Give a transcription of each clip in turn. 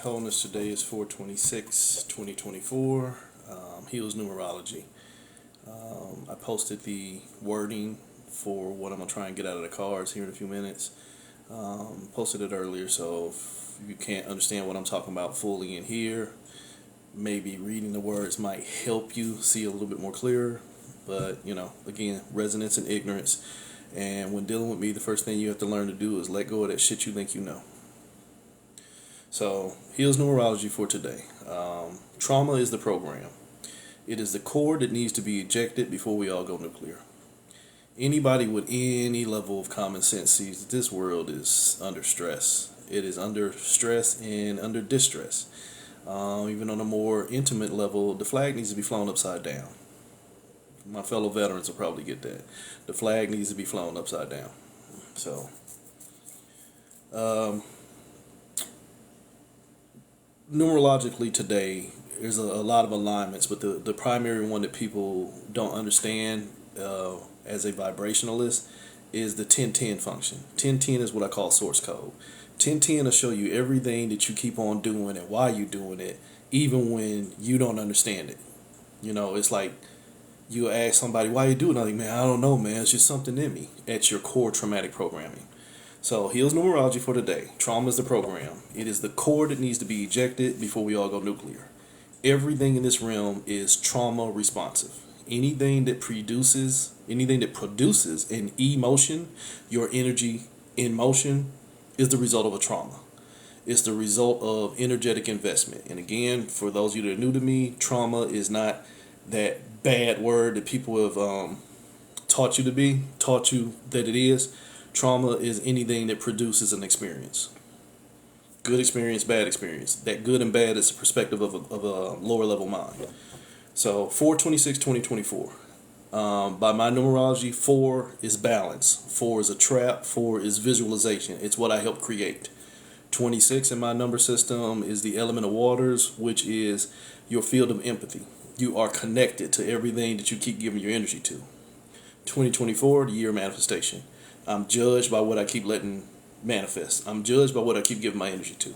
Wholeness today is 4/26/2024. Heals Numerology. I posted the wording for what I'm going to try and get out of the cards here in a few minutes. Posted it earlier, so if you can't understand what I'm talking about fully in here, maybe reading the words might help you see a little bit more clearer. But, again, resonance and ignorance. And when dealing with me, the first thing you have to learn to do is let go of that shit you think you know. So, here's numerology for today. Trauma is the program. It is the core that needs to be ejected before we all go nuclear. Anybody with any level of common sense sees that this world is under stress. It is under stress and under distress. Even on a more intimate level, the flag needs to be flown upside down. My fellow veterans will probably get that. The flag needs to be flown upside down. So, numerologically today, there's a lot of alignments, but the primary one that people don't understand as a vibrationalist is the 1010 function. 1010 is what I call source code. 1010 will show you everything that you keep on doing and why you're doing it, even when you don't understand it. It's like you ask somebody, why you doing it? I'm like, man, I don't know, man. It's just something in me. At your core traumatic programming. So, here's numerology for today. Trauma is the program. It is the core that needs to be ejected before we all go nuclear. Everything in this realm is trauma responsive. Anything that produces an emotion, your energy in motion, is the result of a trauma. It's the result of energetic investment. And again, for those of you that are new to me, trauma is not that bad word that people have taught you that it is. Trauma is anything that produces an experience. Good experience, bad experience. That good and bad is the perspective of a lower level mind. So 4/26/2024. By my numerology, 4 is balance. 4 is a trap. 4 is visualization. It's what I help create. 26 in my number system is the element of waters, which is your field of empathy. You are connected to everything that you keep giving your energy to. 2024, the year of manifestation. I'm judged by what I keep letting manifest. I'm judged by what I keep giving my energy to.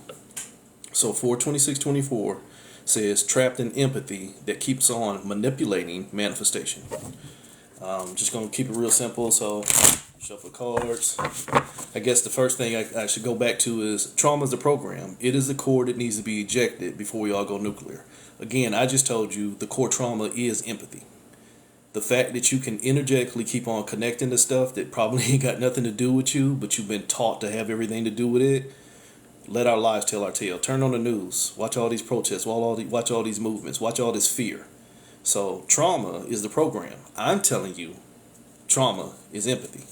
So 4/26/24 says trapped in empathy that keeps on manipulating manifestation. Just going to keep it real simple. So shuffle cards. I guess the first thing I should go back to is trauma is the program. It is the core that needs to be ejected before we all go nuclear. Again, I just told you the core trauma is empathy. The fact that you can energetically keep on connecting to stuff that probably ain't got nothing to do with you, but you've been taught to have everything to do with it. Let our lives tell our tale. Turn on the news. Watch all these protests. Watch all these movements. Watch all this fear. So trauma is the program. I'm telling you, trauma is empathy.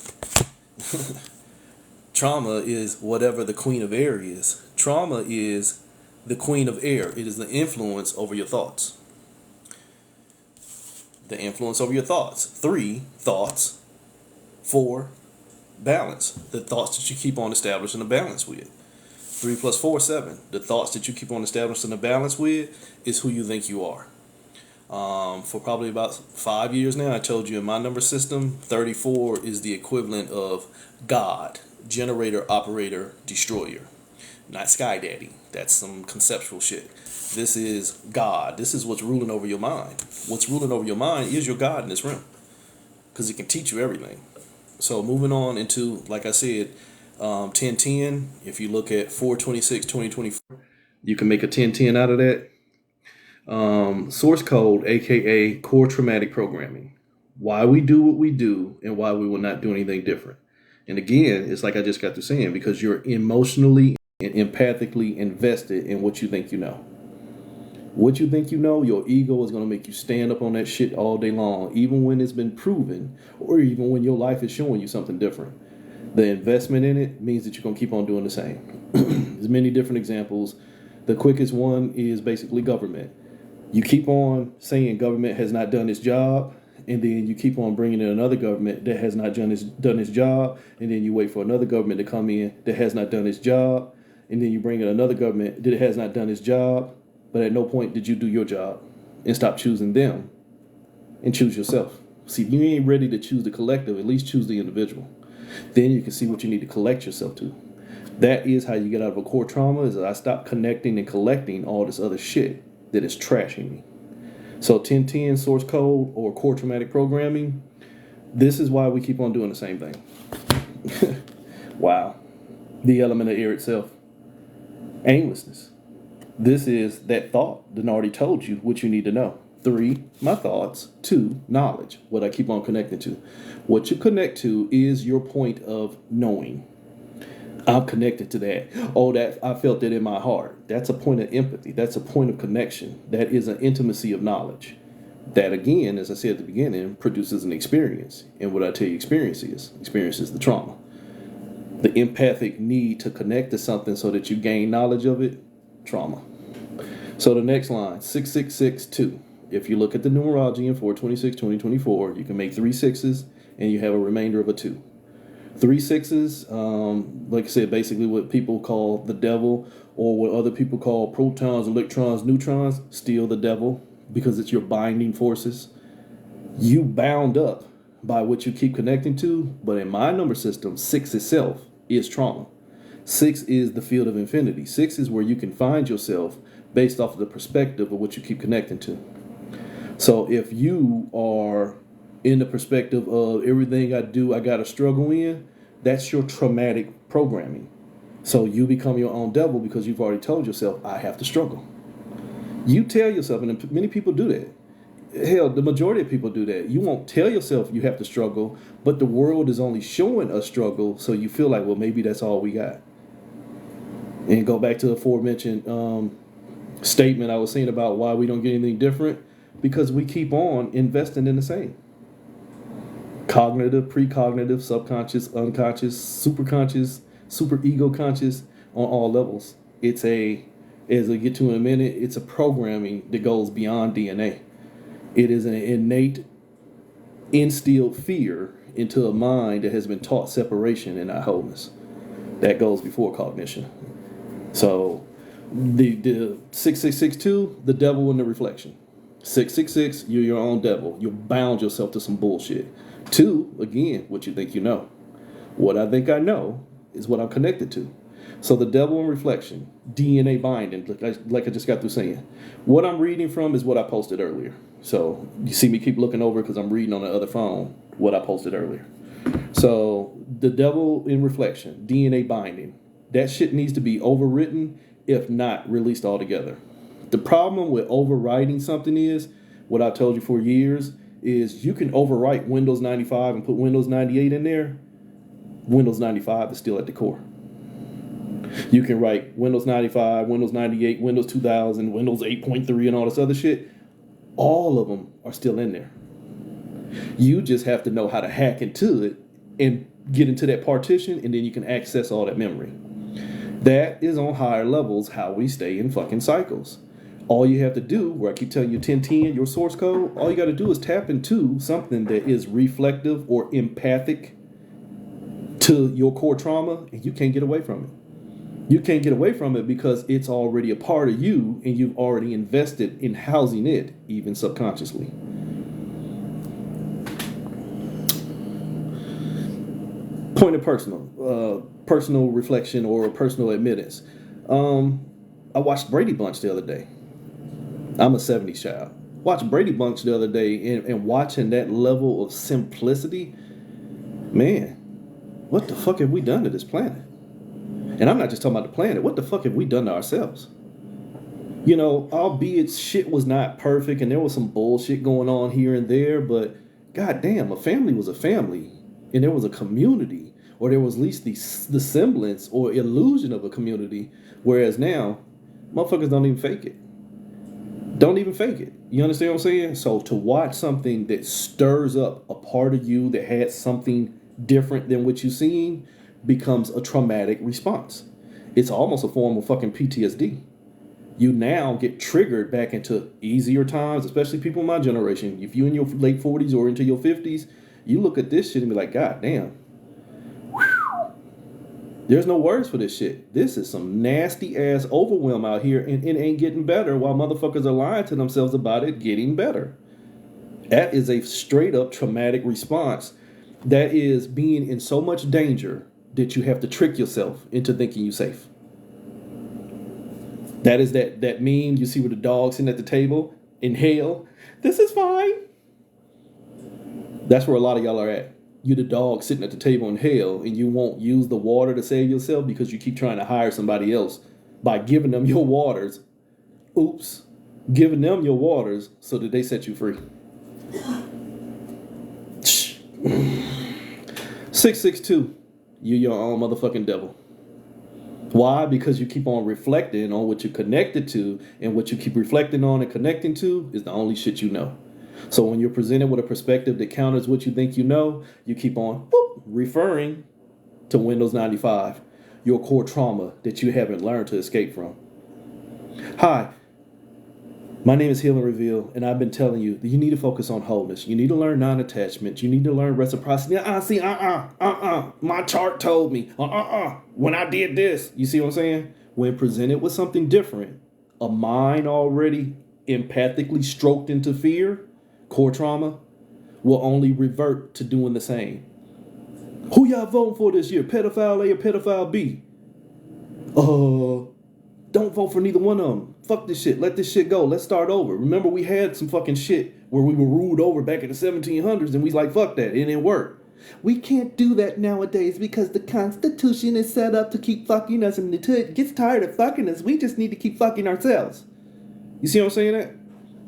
Trauma is whatever the queen of air is. Trauma is the queen of air. It is the influence over your thoughts. The influence over your thoughts. 3, thoughts. 4, balance. The thoughts that you keep on establishing a balance with. 3 + 4, 7. The thoughts that you keep on establishing a balance with is who you think you are. For probably about 5 years now, I told you in my number system, 34 is the equivalent of God, generator, operator, destroyer. Not Sky Daddy. That's some conceptual shit. This is God. This is what's ruling over your mind. What's ruling over your mind is your God in this realm. Because it can teach you everything. So moving on into, like I said, 1010. If you look at 4/26/2024, you can make a 1010 out of that. Source code, aka core traumatic programming. Why we do what we do and why we will not do anything different. And again, it's like I just got through saying, because you're emotionally and empathically invested in what you think you know. What you think you know, your ego is going to make you stand up on that shit all day long, even when it's been proven, or even when your life is showing you something different. The investment in it means that you're going to keep on doing the same. There's many different examples. The quickest one is basically government. You keep on saying government has not done its job, and then you keep on bringing in another government that has not done its job, and then you wait for another government to come in that has not done its job, and then you bring in another government that has not done its job, but at no point did you do your job and stop choosing them and choose yourself. See, if you ain't ready to choose the collective, at least choose the individual. Then you can see what you need to collect yourself to. That is how you get out of a core trauma, is that I stop connecting and collecting all this other shit that is trashing me. So 1010 source code or core traumatic programming, this is why we keep on doing the same thing. Wow. The element of air itself. Aimlessness. This is that thought that I already told you what you need to know. 3, my thoughts. 2, knowledge, what I keep on connecting to. What you connect to is your point of knowing. I'm connected to that. Oh, that I felt that in my heart. That's a point of empathy. That's a point of connection. That is an intimacy of knowledge. That, again, as I said at the beginning, produces an experience. And what I tell you experience is the trauma. The empathic need to connect to something so that you gain knowledge of it, trauma. So the next line, 6662. If you look at the numerology in 4/26/2024, you can make 3 6s and you have a remainder of a 2. 3 6s, like I said, basically what people call the devil, or what other people call protons, electrons, neutrons, still the devil, because it's your binding forces. You bound up by what you keep connecting to, but in my number system, 6 itself is trauma. 6 is the field of infinity. 6 is where you can find yourself based off of the perspective of what you keep connecting to. So if you are in the perspective of everything I do, I got to struggle in, that's your traumatic programming. So you become your own devil because you've already told yourself, I have to struggle. You tell yourself, and many people do that. Hell, the majority of people do that. You won't tell yourself you have to struggle, but the world is only showing us struggle, so you feel like, well, maybe that's all we got. And go back to the aforementioned statement I was saying about why we don't get anything different, because we keep on investing in the same. Cognitive, precognitive, subconscious, unconscious, superconscious, super ego conscious, on all levels. It's as I get to in a minute, it's a programming that goes beyond DNA. It is an innate, instilled fear into a mind that has been taught separation and not wholeness. That goes before cognition. So the 6662, the devil in the reflection. 666, you're your own devil. You bound yourself to some bullshit. 2, again, what you think you know. What I think I know is what I'm connected to. So the devil in reflection, DNA binding, like I just got through saying. What I'm reading from is what I posted earlier. So you see me keep looking over because I'm reading on the other phone what I posted earlier. So the devil in reflection, DNA binding, that shit needs to be overwritten, if not released altogether. The problem with overwriting something is, what I told you for years, is you can overwrite Windows 95 and put Windows 98 in there. Windows 95 is still at the core. You can write Windows 95, Windows 98, Windows 2000, Windows 8.3, and all this other shit. All of them are still in there. You just have to know how to hack into it and get into that partition, and then you can access all that memory. That is on higher levels how we stay in fucking cycles. All you have to do, where I keep telling you 1010, your source code, all you got to do is tap into something that is reflective or empathic to your core trauma, and you can't get away from it. You can't get away from it because it's already a part of you, and you've already invested in housing it, even subconsciously. Point of personal reflection or personal admittance. I watched Brady Bunch the other day. I'm a 70s child. Watched Brady Bunch the other day, and watching that level of simplicity, man, what the fuck have we done to this planet? And I'm not just talking about the planet. What the fuck have we done to ourselves? You know, albeit shit was not perfect and there was some bullshit going on here and there, but goddamn, a family was a family, and there was a community, or there was at least the semblance or illusion of a community, whereas now, motherfuckers don't even fake it. Don't even fake it. You understand what I'm saying? So to watch something that stirs up a part of you that had something different than what you've seen becomes a traumatic response. It's almost a form of fucking PTSD. You now get triggered back into easier times, especially people in my generation. If you're in your late 40s or into your 50s, you look at this shit and be like, God damn. There's no words for this shit. This is some nasty ass overwhelm out here, and it ain't getting better while motherfuckers are lying to themselves about it getting better. That is a straight up traumatic response. That is being in so much danger that you have to trick yourself into thinking you're safe. That is that meme you see with the dog sitting at the table, inhale, this is fine. That's where a lot of y'all are at. You the dog sitting at the table in hell, and you won't use the water to save yourself because you keep trying to hire somebody else by giving them your waters. Oops. Giving them your waters so that they set you free. 662. You're your own motherfucking devil. Why? Because you keep on reflecting on what you're connected to, and what you keep reflecting on and connecting to is the only shit you know. So when you're presented with a perspective that counters what you think you know, you keep on referring to Windows 95, your core trauma that you haven't learned to escape from. Hi, my name is Heal and Reveal, and I've been telling you that you need to focus on wholeness. You need to learn non-attachment. You need to learn reciprocity. My chart told me. When I did this. You see what I'm saying? When presented with something different, a mind already empathically stroked into fear, core trauma, will only revert to doing the same. Who y'all voting for this year? Pedophile A or pedophile B? Don't vote for neither one of them. Fuck this shit. Let this shit go. Let's start over. Remember, we had some fucking shit where we were ruled over back in the 1700s, and we was like, fuck that. It didn't work. We can't do that nowadays because the Constitution is set up to keep fucking us, and until it gets tired of fucking us, we just need to keep fucking ourselves. You see what I'm saying?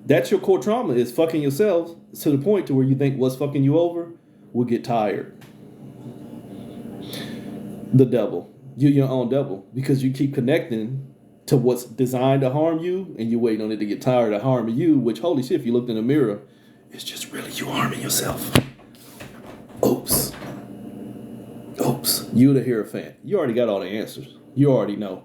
That's your core trauma, is fucking yourselves to the point to where you think what's fucking you over will get tired. The devil. You're your own devil because you keep connecting to what's designed to harm you, and you're waiting on it to get tired of harming you, which, holy shit, if you looked in the mirror, it's just really you harming yourself. Oops. You the Hierophant. You already got all the answers. You already know.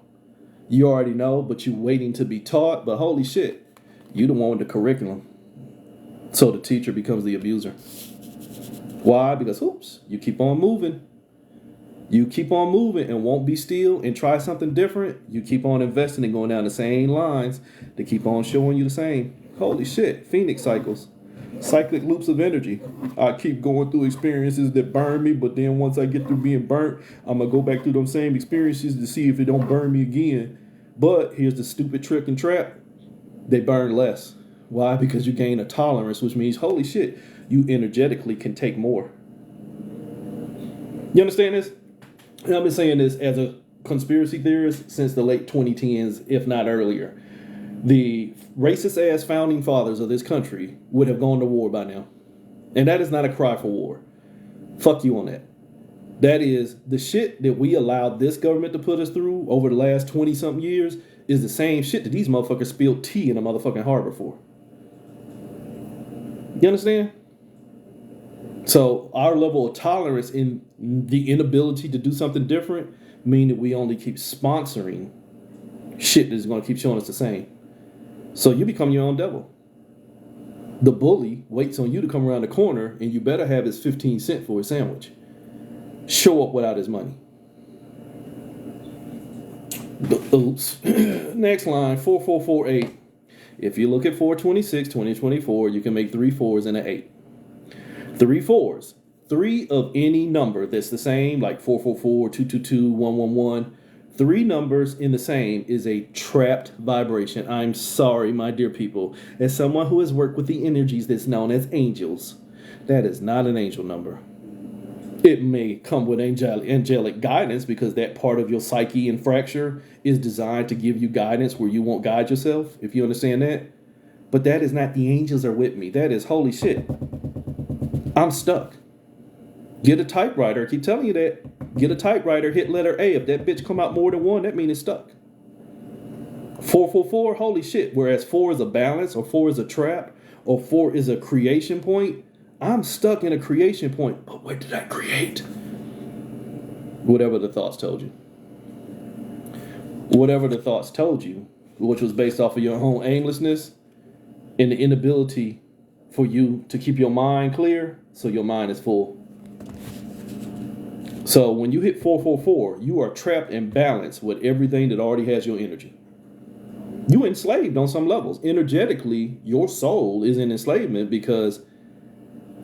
But you're waiting to be taught, but holy shit, you the one with the curriculum. So the teacher becomes the abuser. Why? Because, you keep on moving. You keep on moving and won't be still and try something different. You keep on investing and going down the same lines. They keep on showing you the same. Holy shit. Phoenix cycles. Cyclic loops of energy. I keep going through experiences that burn me, but then once I get through being burnt, I'm going to go back through those same experiences to see if it don't burn me again. But here's the stupid trick and trap. They burn less. Why? Because you gain a tolerance, which means, holy shit, you energetically can take more. You understand this? And I've been saying this as a conspiracy theorist since the late 2010s, if not earlier. The racist-ass founding fathers of this country would have gone to war by now. And that is not a cry for war. Fuck you on that. That is, the shit that we allowed this government to put us through over the last 20-something years is the same shit that these motherfuckers spilled tea in a motherfucking harbor for. You understand? So our level of tolerance in the inability to do something different mean that we only keep sponsoring shit that's going to keep showing us the same. So you become your own devil. The bully waits on you to come around the corner, and you better have his 15 cents for a sandwich. Show up without his money. Oops. Next line, 4448. If you look at 426, 2024, you can make 3 4s and an 8. 3 4s. 3 of any number that's the same, like 444, 222, 111. 3 numbers in the same is a trapped vibration. I'm sorry, my dear people. As someone who has worked with the energies that's known as angels, that is not an angel number. It may come with angelic guidance because that part of your psyche and fracture is designed to give you guidance where you won't guide yourself, if you understand that. But that is not the angels are with me. That is holy shit. I'm stuck. Get a typewriter. I keep telling you that. Get a typewriter, hit letter A. If that bitch come out more than 1, that means it's stuck. 444, holy shit. Whereas 4 is a balance, or 4 is a trap, or 4 is a creation point. I'm stuck in a creation point. But what did I create? Whatever the thoughts told you. Whatever the thoughts told you, which was based off of your own aimlessness and the inability for you to keep your mind clear, so your mind is full. So when you hit 444, you are trapped and balanced with everything that already has your energy. You enslaved on some levels. Energetically, your soul is in enslavement because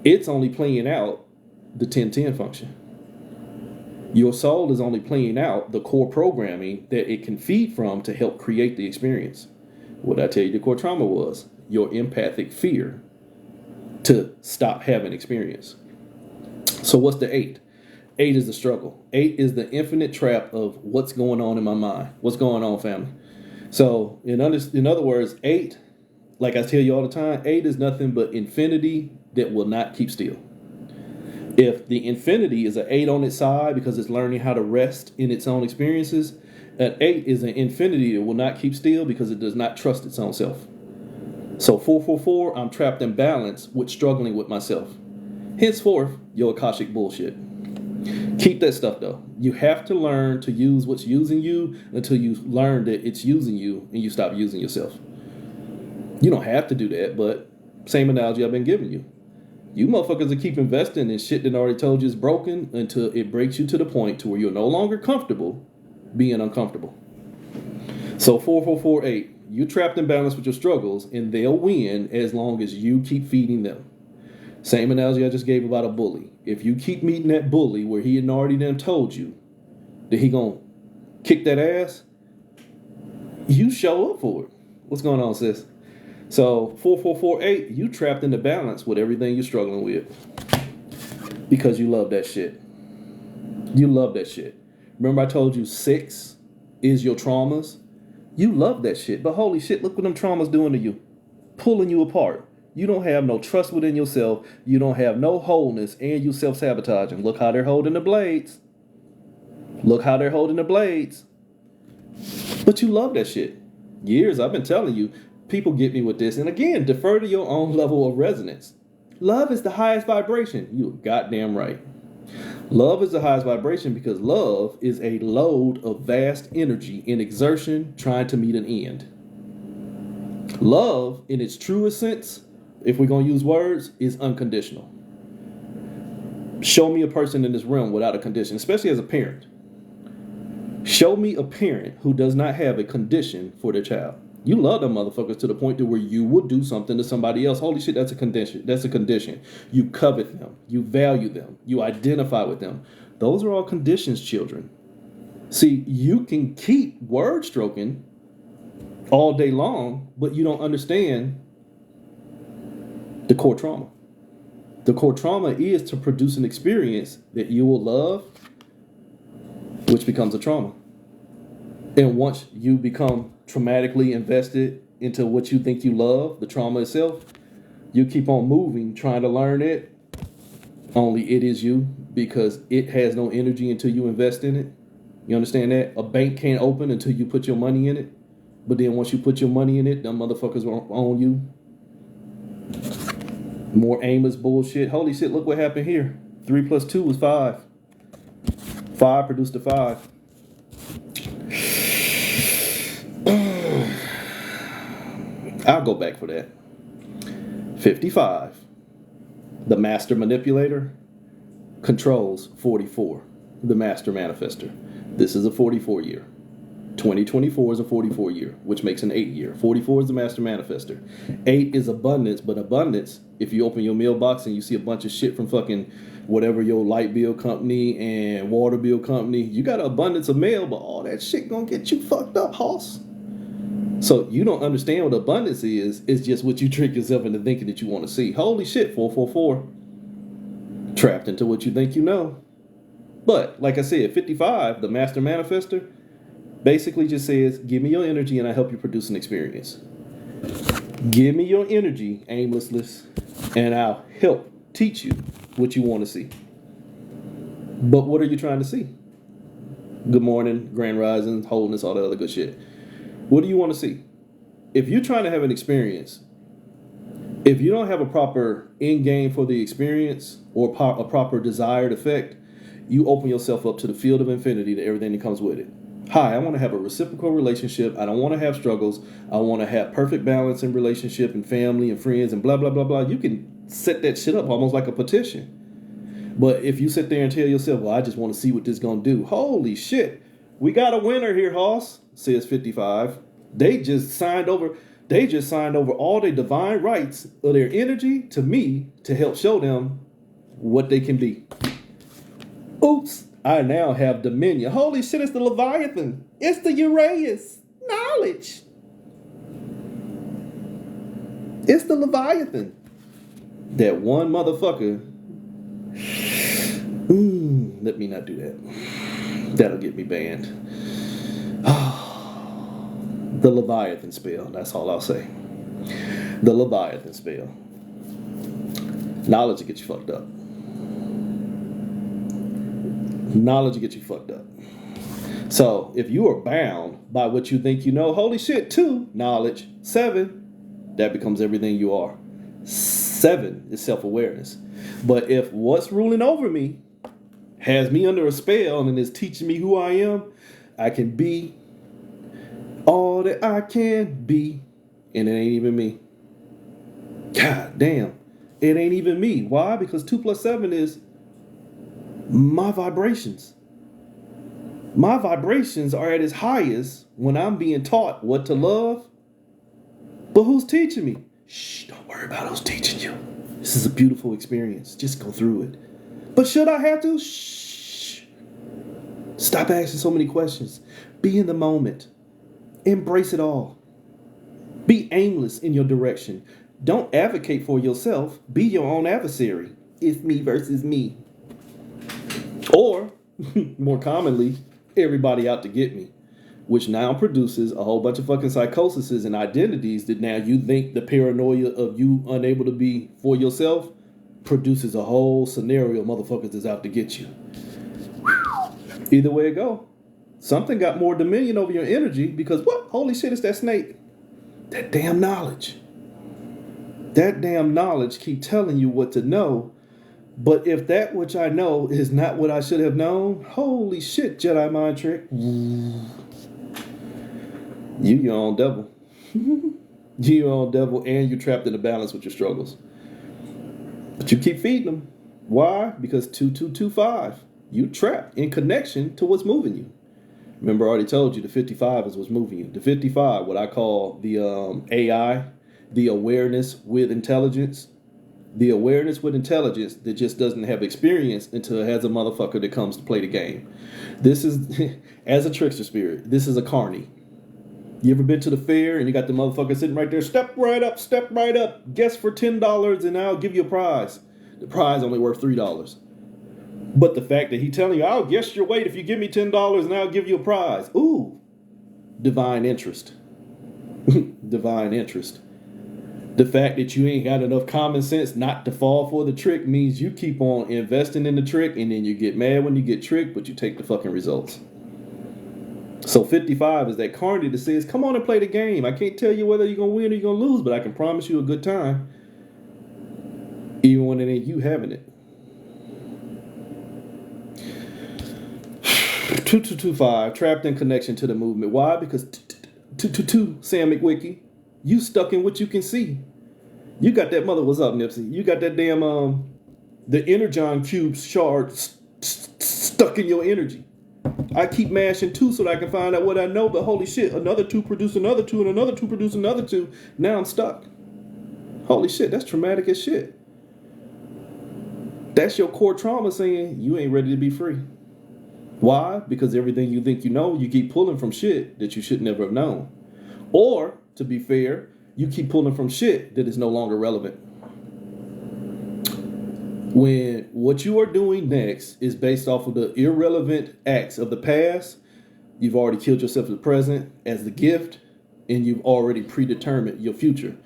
it's only playing out the 10-10 function. Your soul is only playing out the core programming that it can feed from to help create the experience. What I tell you the core trauma was? Your empathic fear to stop having experience. So what's the 8? 8 is the struggle. 8 is the infinite trap of what's going on in my mind. What's going on, family? So in other words, 8, like I tell you all the time, 8 is nothing but infinity that will not keep still. If the infinity is an 8 on its side because it's learning how to rest in its own experiences, an 8 is an infinity that will not keep still because it does not trust its own self. So 444, I'm trapped in balance with struggling with myself. Henceforth, your Akashic bullshit. Keep that stuff though. You have to learn to use what's using you until you learn that it's using you and you stop using yourself. You don't have to do that, but same analogy I've been giving you. You motherfuckers will keep investing in shit that I already told you is broken until it breaks you to the point to where you're no longer comfortable being uncomfortable. So 4448, you trapped in balance with your struggles and they'll win as long as you keep feeding them. Same analogy I just gave about a bully. If you keep meeting that bully where he had already done told you that he gonna kick that ass, you show up for it. What's going on, sis? So 4448, you trapped in the balance with everything you're struggling with because you love that shit. You love that shit. Remember I told you 6 is your traumas? You love that shit, but holy shit, look what them traumas doing to you. Pulling you apart. You don't have no trust within yourself. You don't have no wholeness, and you self-sabotaging. Look how they're holding the blades. Look how they're holding the blades. But you love that shit. Years I've been telling you, people get me with this. And again, defer to your own level of resonance. Love is the highest vibration. You're goddamn right. Love is the highest vibration because love is a load of vast energy and exertion trying to meet an end. Love, in its truest sense, if we're going to use words, is unconditional. Show me a person in this realm without a condition, especially as a parent. Show me a parent who does not have a condition for their child. You love them motherfuckers to the point to where you would do something to somebody else. Holy shit, that's a condition. That's a condition. You covet them. You value them. You identify with them. Those are all conditions, children. See, you can keep word stroking all day long, but you don't understand the core trauma. The core trauma is to produce an experience that you will love, which becomes a trauma. And once you become traumatically invested into what you think you love, the trauma itself, you keep on moving, trying to learn it. Only it is you, because it has no energy until you invest in it. You understand that? A bank can't open until you put your money in it. But then once you put your money in it, them motherfuckers won't own you. More aimless bullshit. Holy shit, look what happened here. 3 plus 2 was 5. 5 produced a 5. I'll go back for that. 55. The master manipulator controls 44. The master manifester. This is a 44 year. 2024 is a 44 year, which makes an 8 year. 44 is the master manifester. 8 is abundance, but abundance, if you open your mailbox and you see a bunch of shit from fucking whatever your light bill company and water bill company, you got an abundance of mail, but all that shit gonna get you fucked up, hoss. So you don't understand what abundance is. It's just what you trick yourself into thinking that you want to see. Holy shit, 444. Trapped into what you think you know. But, like I said, 55, the master manifester, basically just says, give me your energy and I help you produce an experience. Give me your energy, aimlessness, and I'll help teach you what you want to see. But what are you trying to see? Good morning, grand rising, wholeness, all that other good shit. What do you want to see? If you're trying to have an experience, if you don't have a proper end game for the experience or a proper desired effect, you open yourself up to the field of infinity to everything that comes with it. Hi, I want to have a reciprocal relationship. I don't want to have struggles. I want to have perfect balance in relationship and family and friends and blah, blah, blah, blah. You can set that shit up almost like a petition. But if you sit there and tell yourself, well, I just want to see what this is going to do. Holy shit. We got a winner here, Hoss, says 55. They just signed over all their divine rights of their energy to me to help show them what they can be. Oops. I now have dominion. Holy shit, it's the Leviathan. It's the Uraeus. Knowledge. It's the Leviathan. That one motherfucker. Let me not do that. That'll get me banned. The Leviathan spell. That's all I'll say. The Leviathan spell. Knowledge will get you fucked up. Knowledge will get you fucked up. So if you are bound by what you think you know, holy shit, 2, knowledge. 7, that becomes everything you are. 7 is self-awareness. But if what's ruling over me has me under a spell and is teaching me who I am, I can be all that I can be. And it ain't even me. God damn. It ain't even me. Why? Because 2 plus 7 is my vibrations. My vibrations are at its highest when I'm being taught what to love. But who's teaching me? Shh, don't worry about who's teaching you. This is a beautiful experience. Just go through it. But should I have to? Shh. Stop asking so many questions. Be in the moment. Embrace it all. Be aimless in your direction. Don't advocate for yourself. Be your own adversary. It's me versus me. Or, more commonly, everybody out to get me. Which now produces a whole bunch of fucking psychoses and identities that now you think the paranoia of you unable to be for yourself produces a whole scenario of motherfuckers that's out to get you. Either way it go. Something got more dominion over your energy because what? Holy shit, it's that snake. That damn knowledge. That damn knowledge keep telling you what to know. But if that which I know is not what I should have known, holy shit, Jedi mind trick. You your own devil. You your own devil and you're trapped in a balance with your struggles. But you keep feeding them. Why? Because 2225. You trapped in connection to what's moving you. Remember I already told you the 55 is what's moving you. The 55, what I call the AI, the awareness with intelligence. The awareness with intelligence that just doesn't have experience until it has a motherfucker that comes to play the game. This is, as a trickster spirit, this is a carny. You ever been to the fair and you got the motherfucker sitting right there, step right up, guess for $10 and I'll give you a prize. The prize only worth $3. But the fact that he telling you, I'll guess your weight if you give me $10 and I'll give you a prize. Ooh, divine interest. Divine interest. The fact that you ain't got enough common sense not to fall for the trick means you keep on investing in the trick and then you get mad when you get tricked, but you take the fucking results. So 55 is that carny that says, come on and play the game. I can't tell you whether you're going to win or you're going to lose, but I can promise you a good time. Even when it ain't you having it. 2225, trapped in connection to the movement. Why? Because Sam McWicky, you stuck in what you can see. You got that mother, what's up, Nipsey? You got that damn, the Energon cube shard stuck in your energy. I keep mashing 2 so that I can find out what I know, but holy shit, another 2 produce another 2 and another 2 produce another 2. Now I'm stuck. Holy shit, that's traumatic as shit. That's your core trauma saying you ain't ready to be free. Why? Because everything you think you know, you keep pulling from shit that you should never have known. Or, to be fair, you keep pulling from shit that is no longer relevant. When what you are doing next is based off of the irrelevant acts of the past, you've already killed yourself in the present as the gift, and you've already predetermined your future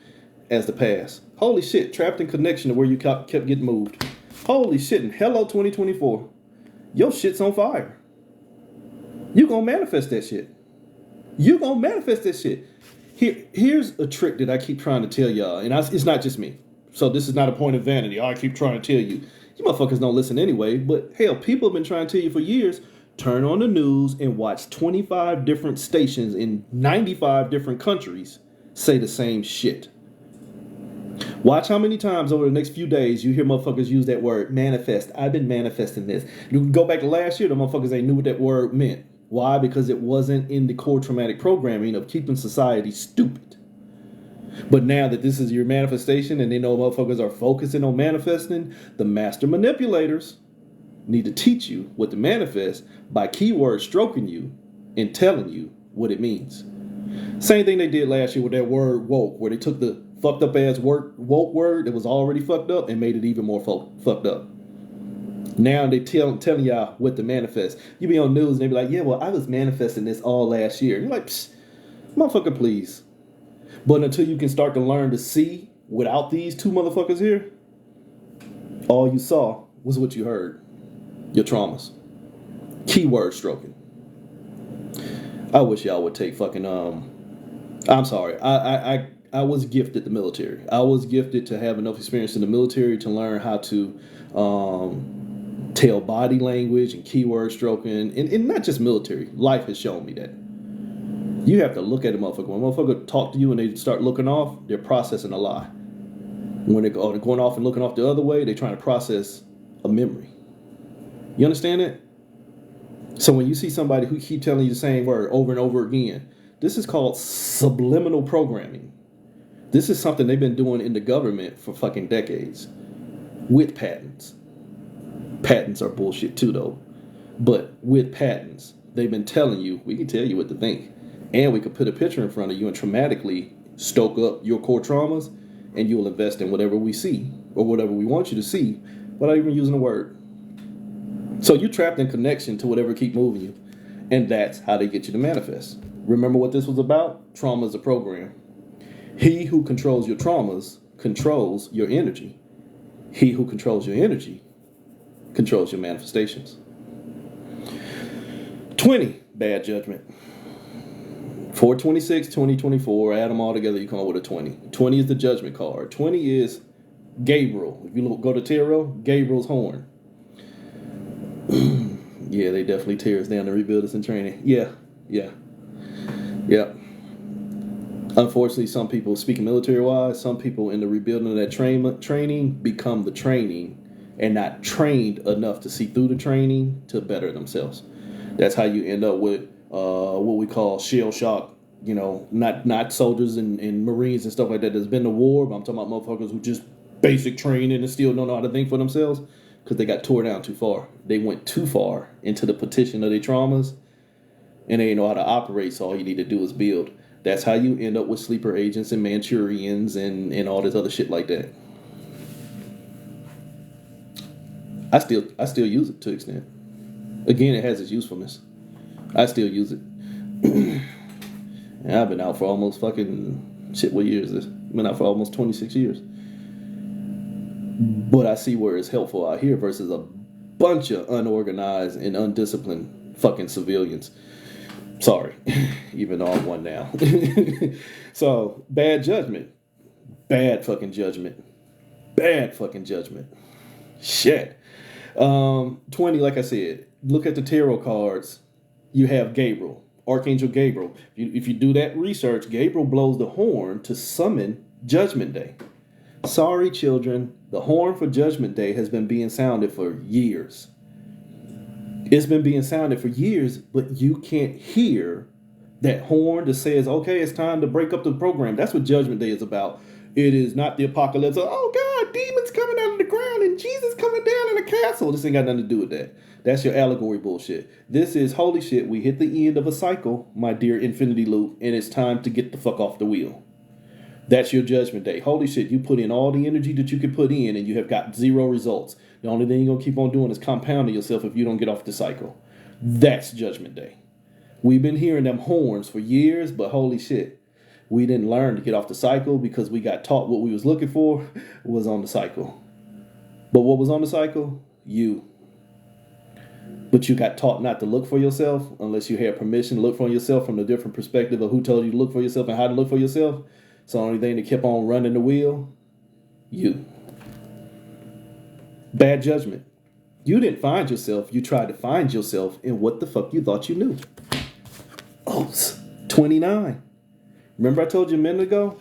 as the past. Holy shit, trapped in connection to where you kept getting moved. Holy shit, and hello 2024. Your shit's on fire. You gonna manifest that shit. You gonna manifest that shit. Here's a trick that I keep trying to tell y'all, and it's not just me. So this is not a point of vanity. I keep trying to tell you. You motherfuckers don't listen anyway, but hell, people have been trying to tell you for years, turn on the news and watch 25 different stations in 95 different countries say the same shit. Watch how many times over the next few days you hear motherfuckers use that word, manifest. I've been manifesting this. You can go back to last year, the motherfuckers ain't knew what that word meant. Why? Because it wasn't in the core traumatic programming of keeping society stupid. But now that this is your manifestation and they know motherfuckers are focusing on manifesting, the master manipulators need to teach you what to manifest by keyword stroking you and telling you what it means. Same thing they did last year with that word woke, where they took the fucked up ass woke word that was already fucked up and made it even more fucked up. Now they telling y'all what to manifest. You be on news and they be like, yeah, well, I was manifesting this all last year. And you're like, psh, motherfucker, please. But until you can start to learn to see without these two motherfuckers here, all you saw was what you heard. Your traumas. Keyword stroking. I wish y'all would take fucking I'm sorry. I was gifted the military. I was gifted to have enough experience in the military to learn how to tell body language and keyword stroking, and not just military. Life has shown me that. You have to look at a motherfucker. When a motherfucker talk to you and they start looking off, they're processing a lie. When they're going off and looking off the other way, they're trying to process a memory. You understand it? So when you see somebody who keep telling you the same word over and over again, this is called subliminal programming. This is something they've been doing in the government for fucking decades with patents. Patents are bullshit too, though. But with patents, they've been telling you, we can tell you what to think. And we could put a picture in front of you and traumatically stoke up your core traumas, and you'll invest in whatever we see or whatever we want you to see without even using a word. So you're trapped in connection to whatever keep moving you. And that's how they get you to manifest. Remember what this was about? Trauma is a program. He who controls your traumas controls your energy. He who controls your energy controls your manifestations. 20, bad judgment. 426, 2024, add them all together, you come up with a 20. 20 is the judgment card. 20 is Gabriel. If you go to tarot, Gabriel's horn. Yeah, they definitely tear us down to rebuild us in training. Yeah. Unfortunately, some people, speaking military-wise, some people in the rebuilding of that training become the training and not trained enough to see through the training to better themselves. That's how you end up with what we call shell shock. You know, not soldiers and Marines and stuff like that that's been to war, but I'm talking about motherfuckers who just basic training and still don't know how to think for themselves because they got tore down too far. They went too far into the petition of their traumas and they didn't know how to operate, so all you need to do is build. That's how you end up with sleeper agents and Manchurians and all this other shit like that. I still use it to an extent. Again, it has its usefulness. I still use it. And I've been out for almost fucking shit. What year is this? I've been out for almost 26 years. But I see where it's helpful out here versus a bunch of unorganized and undisciplined fucking civilians. Sorry, even though I'm one now. So, bad judgment. Bad fucking judgment. Bad fucking judgment. Shit. 20, like I said, look at the tarot cards. You have Gabriel, Archangel Gabriel. If you do that research, Gabriel blows the horn to summon Judgment Day. Sorry, children, the horn for Judgment Day has been being sounded for years. It's been being sounded for years, but you can't hear that horn that says, okay, it's time to break up the program. That's what Judgment Day is about. It is not the apocalypse of, oh God, demons coming out of the ground and Jesus coming down in a castle. This ain't got nothing to do with that. That's your allegory bullshit. This is, holy shit, we hit the end of a cycle, my dear infinity loop, and it's time to get the fuck off the wheel. That's your Judgment Day. Holy shit, you put in all the energy that you could put in and you have got zero results. The only thing you're going to keep on doing is compounding yourself if you don't get off the cycle. That's Judgment Day. We've been hearing them horns for years, but holy shit, we didn't learn to get off the cycle because we got taught what we was looking for was on the cycle. But what was on the cycle? You. But you got taught not to look for yourself unless you had permission to look for yourself from the different perspective of who told you to look for yourself and how to look for yourself. So the only thing that kept on running the wheel, you. Bad judgment. You didn't find yourself. You tried to find yourself in what the fuck you thought you knew. Oh, 29. Remember I told you a minute ago?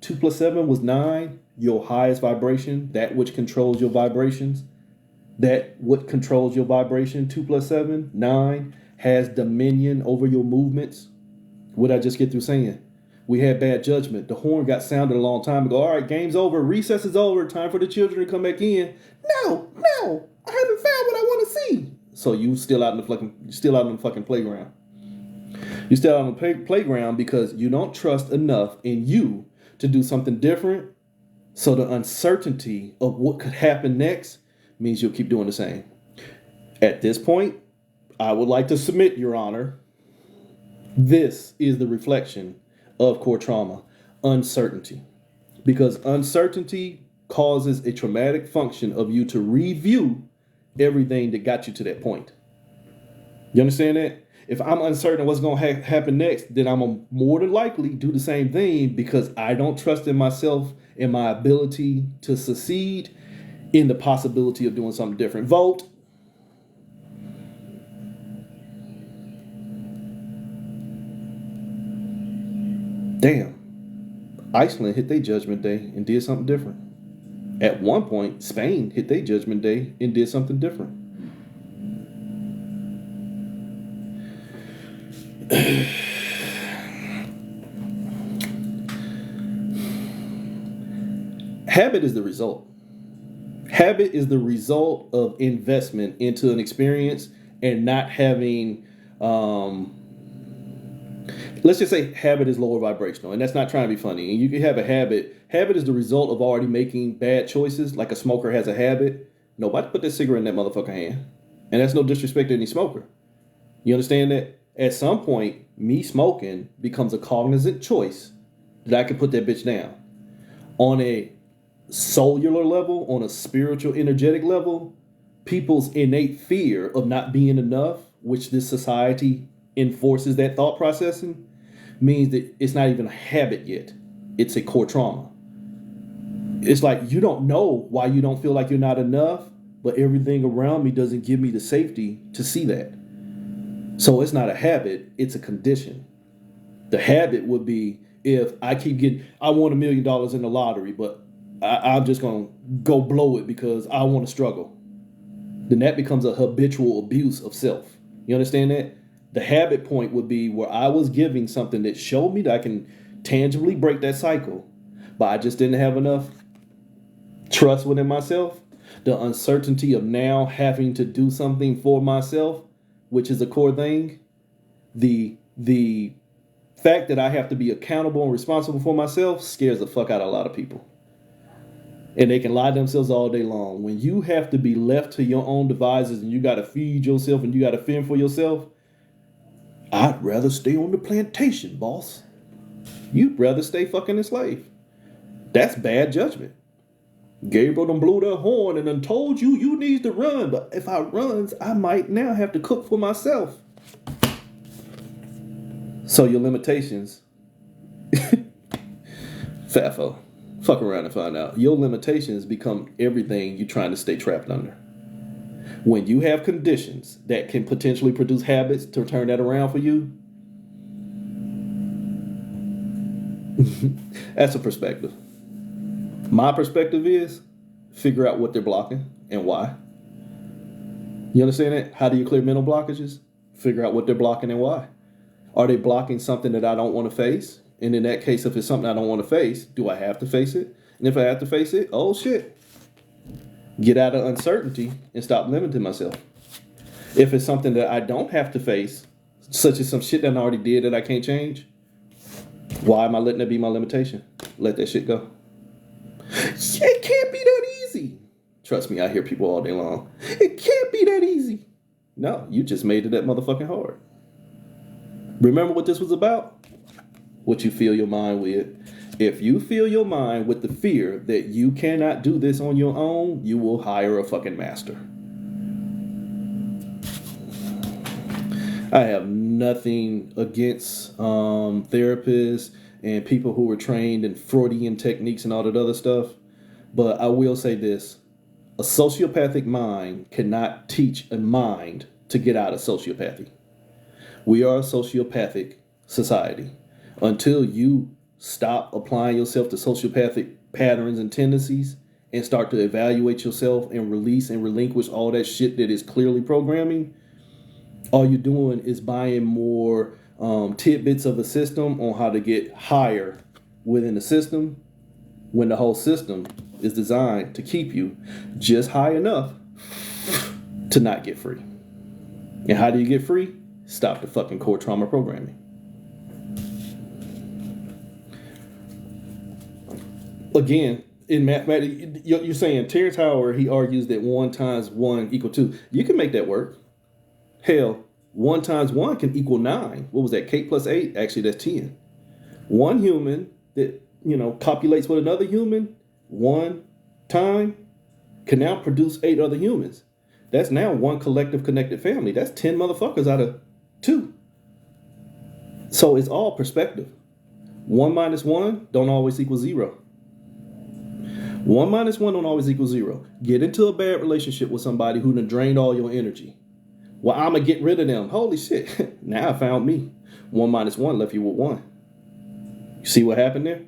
2 plus 7 was 9. Your highest vibration, that which controls your vibrations. That what controls your vibration, 2 plus 7, 9, has dominion over your movements. What did I just get through saying? We had bad judgment. The horn got sounded a long time ago. All right, game's over. Recess is over. Time for the children to come back in. No, I haven't found what I want to see. So you still out in the fucking playground. You still out on the playground because you don't trust enough in you to do something different. So the uncertainty of what could happen next means you'll keep doing the same. At this point, I would like to submit, Your Honor, this is the reflection of core trauma, uncertainty. Because uncertainty causes a traumatic function of you to review everything that got you to that point. You understand that? If I'm uncertain of what's going to happen next, then I'm going to more than likely do the same thing because I don't trust in myself and my ability to succeed in the possibility of doing something different. Vote. Damn. Iceland hit their judgment day and did something different. At one point, Spain hit their judgment day and did something different. Habit is the result. Habit is the result of investment into an experience and not having, let's just say habit is lower vibrational, and that's not trying to be funny. And you can have a habit. Habit is the result of already making bad choices, like a smoker has a habit. Nobody put that cigarette in that motherfucking hand. And that's no disrespect to any smoker. You understand that? At some point, me smoking becomes a cognizant choice that I can put that bitch down. On a cellular level, on a spiritual, energetic level, people's innate fear of not being enough, which this society enforces that thought processing, means that it's not even a habit yet. It's a core trauma. It's like you don't know why you don't feel like you're not enough, but everything around me doesn't give me the safety to see that. So it's not a habit, it's a condition. The habit would be if I keep getting, I won $1 million in the lottery, but I'm just going to go blow it because I want to struggle. Then that becomes a habitual abuse of self. You understand that? The habit point would be where I was giving something that showed me that I can tangibly break that cycle, but I just didn't have enough trust within myself. The uncertainty of now having to do something for myself, which is a core thing. The fact that I have to be accountable and responsible for myself scares the fuck out of a lot of people. And they can lie to themselves all day long. When you have to be left to your own devices and you got to feed yourself and you got to fend for yourself, I'd rather stay on the plantation, boss. You'd rather stay fucking enslaved. That's bad judgment. Gabriel done blew the horn and done told you need to run. But if I runs, I might now have to cook for myself. So your limitations, FAFO, fuck around and find out. Your limitations become everything you're trying to stay trapped under. When you have conditions that can potentially produce habits to turn that around for you, that's a perspective. My perspective is figure out what they're blocking and why. You understand that? How do you clear mental blockages? Figure out what they're blocking and why. Are they blocking something that I don't want to face? And in that case, if it's something I don't want to face, do I have to face it? And if I have to face it, oh shit. Get out of uncertainty and stop limiting myself. If it's something that I don't have to face, such as some shit that I already did that I can't change, why am I letting that be my limitation? Let that shit go. It can't be that easy. Trust me, I hear people all day long. It can't be that easy. No, you just made it that motherfucking hard. Remember what this was about? What you fill your mind with. If you fill your mind with the fear that you cannot do this on your own, you will hire a fucking master. I have nothing against therapists and people who were trained in Freudian techniques and all that other stuff. But I will say this. A sociopathic mind cannot teach a mind to get out of sociopathy. We are a sociopathic society. Until you stop applying yourself to sociopathic patterns and tendencies and start to evaluate yourself and release and relinquish all that shit that is clearly programming, all you're doing is buying more tidbits of a system on how to get higher within the system when the whole system is designed to keep you just high enough to not get free. And how do you get free? Stop the fucking core trauma programming. Again, in mathematics, you're saying Terrence Howard, he argues that 1 times 1 equal 2. You can make that work. Hell, 1 times 1 can equal 9. What was that? K plus 8? Actually, that's 10. One human that, copulates with another human, one time, can now produce 8 other humans. That's now one collective connected family. That's 10 motherfuckers out of 2. So it's all perspective. 1 minus 1 don't always equal 0. 1 minus 1 don't always equal 0. Get into a bad relationship with somebody who done drained all your energy. Well, I'm going to get rid of them. Holy shit. Now I found me. 1 minus 1 left you with 1. You see what happened there?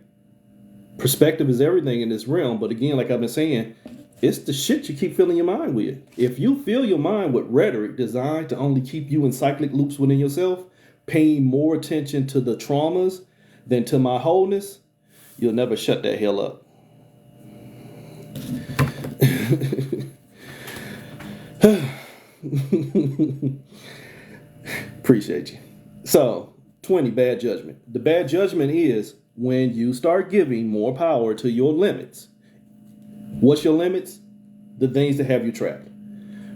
Perspective is everything in this realm. But again, like I've been saying, it's the shit you keep filling your mind with. If you fill your mind with rhetoric designed to only keep you in cyclic loops within yourself, paying more attention to the traumas than to my wholeness, you'll never shut that hell up. Appreciate you. So, 20, bad judgment. The bad judgment is when you start giving more power to your limits. What's your limits? The things that have you trapped.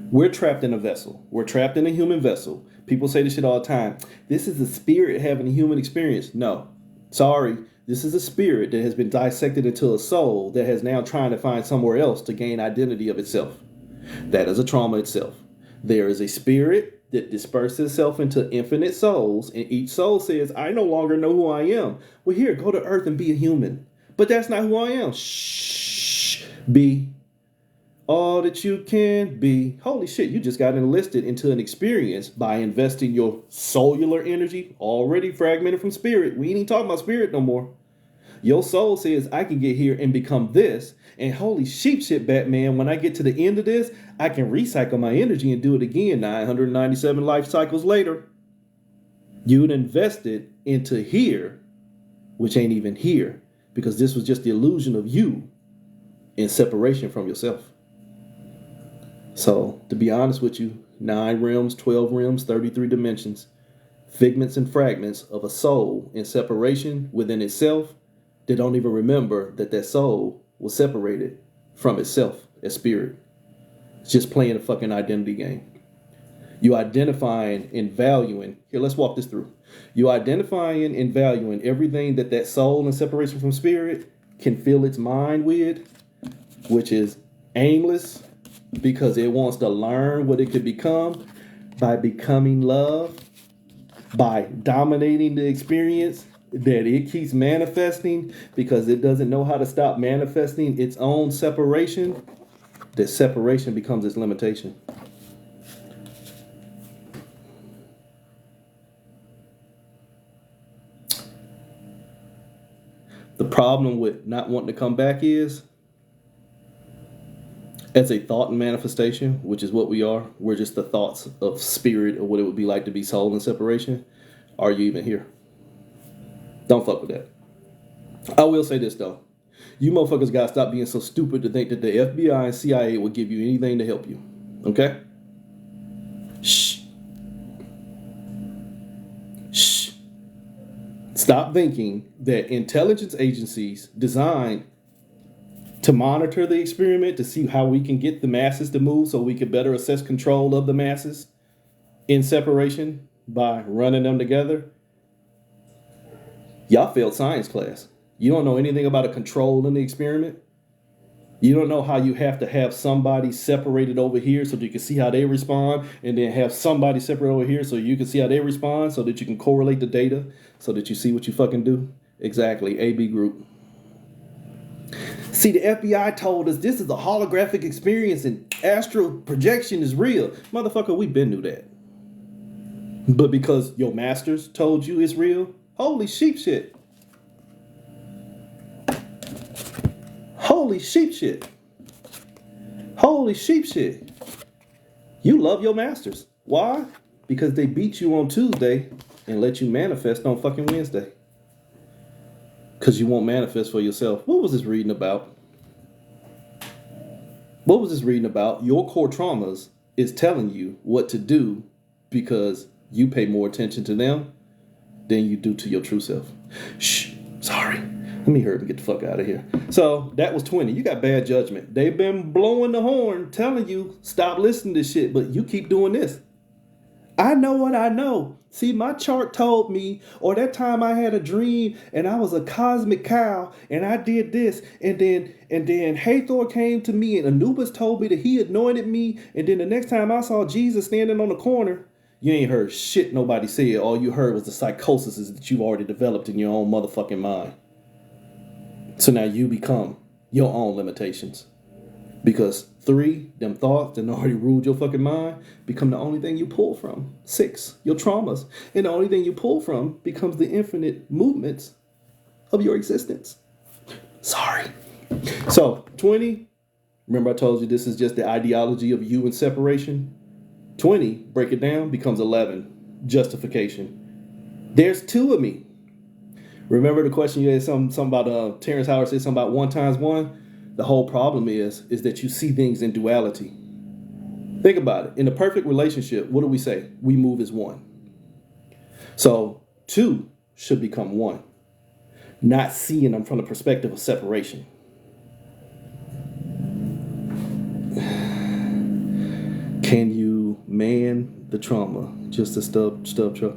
We're trapped in a vessel. We're trapped in a human vessel. People say this shit all the time. This is a spirit having a human experience. No. Sorry. This is a spirit that has been dissected into a soul that has now trying to find somewhere else to gain identity of itself. That is a trauma itself. There is a spirit that disperses itself into infinite souls, and each soul says, I no longer know who I am. Well, here, go to Earth and be a human. But that's not who I am. Shh. Be all that you can be. Holy shit, you just got enlisted into an experience by investing your cellular energy, already fragmented from spirit. We ain't even talking about spirit no more. Your soul says, I can get here and become this. And holy shit, Batman, when I get to the end of this, I can recycle my energy and do it again 997 life cycles later. You'd invested into here, which ain't even here, because this was just the illusion of you in separation from yourself. So, to be honest with you, 9 realms, 12 realms, 33 dimensions, figments and fragments of a soul in separation within itself. They don't even remember that that soul was separated from itself as spirit. It's just playing a fucking identity game. You identifying and valuing. Here, let's walk this through. You identifying and valuing everything that that soul in separation from spirit can fill its mind with, which is aimless because it wants to learn what it could become by becoming love, by dominating the experience that it keeps manifesting because it doesn't know how to stop manifesting its own separation. That separation becomes its limitation. The problem with not wanting to come back is, as a thought and manifestation, which is what we are, we're just the thoughts of spirit or what it would be like to be soul in separation. Are you even here? Don't fuck with that. I will say this though. You motherfuckers gotta stop being so stupid to think that the FBI and CIA will give you anything to help you. Okay? Shh. Shh. Stop thinking that intelligence agencies designed to monitor the experiment to see how we can get the masses to move so we can better assess control of the masses in separation by running them together. Y'all failed science class. You don't know anything about a control in the experiment. You don't know how you have to have somebody separated over here so that you can see how they respond, and then have somebody separate over here so you can see how they respond so that you can correlate the data so that you see what you fucking do. Exactly. AB group. See, the FBI told us this is a holographic experience and astral projection is real. Motherfucker, we been knew that. But because your masters told you it's real, holy sheep shit. Holy sheep shit. Holy sheep shit. You love your masters. Why? Because they beat you on Tuesday and let you manifest on fucking Wednesday. Because you won't manifest for yourself. What was this reading about? What was this reading about? Your core traumas is telling you what to do because you pay more attention to them than you do to your true self. Shh, sorry. Let me hurry and get the fuck out of here. So that was 20. You got bad judgment. They've been blowing the horn, telling you stop listening to shit, but you keep doing this. I know what I know. See, my chart told me, or that time I had a dream and I was a cosmic cow and I did this, and then Hathor came to me and Anubis told me that he anointed me, and then the next time I saw Jesus standing on the corner, you ain't heard shit nobody said. All you heard was the psychosis that you've already developed in your own motherfucking mind. So now you become your own limitations. Because 3, them thoughts that already ruled your fucking mind become the only thing you pull from. 6, your traumas. And the only thing you pull from becomes the infinite movements of your existence. Sorry. So 20, remember I told you this is just the ideology of you and separation? 20, break it down, becomes 11, justification. There's 2 of me. Remember the question you had something about Terrence Howard said something about 1 times 1? The whole problem is that you see things in duality. Think about it. In a perfect relationship, what do we say? We move as 1. So 2 should become 1. Not seeing them from the perspective of separation. Can you man the trauma? Just a stub truck.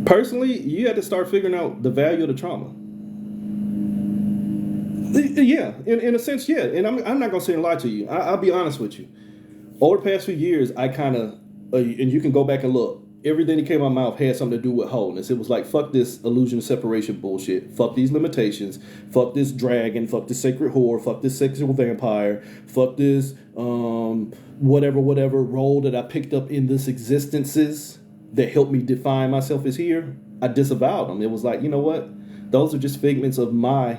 Personally, you had to start figuring out the value of the trauma. Yeah, in a sense, yeah. And I'm not going to say and lie to you. I'll be honest with you. Over the past few years, I kind of, and you can go back and look, everything that came out of my mouth had something to do with wholeness. It was like, fuck this illusion of separation bullshit. Fuck these limitations. Fuck this dragon. Fuck this sacred whore. Fuck this sexual vampire. Fuck this whatever role that I picked up in this existences that helped me define myself as here. I disavowed them. It was like, you know what? Those are just figments of my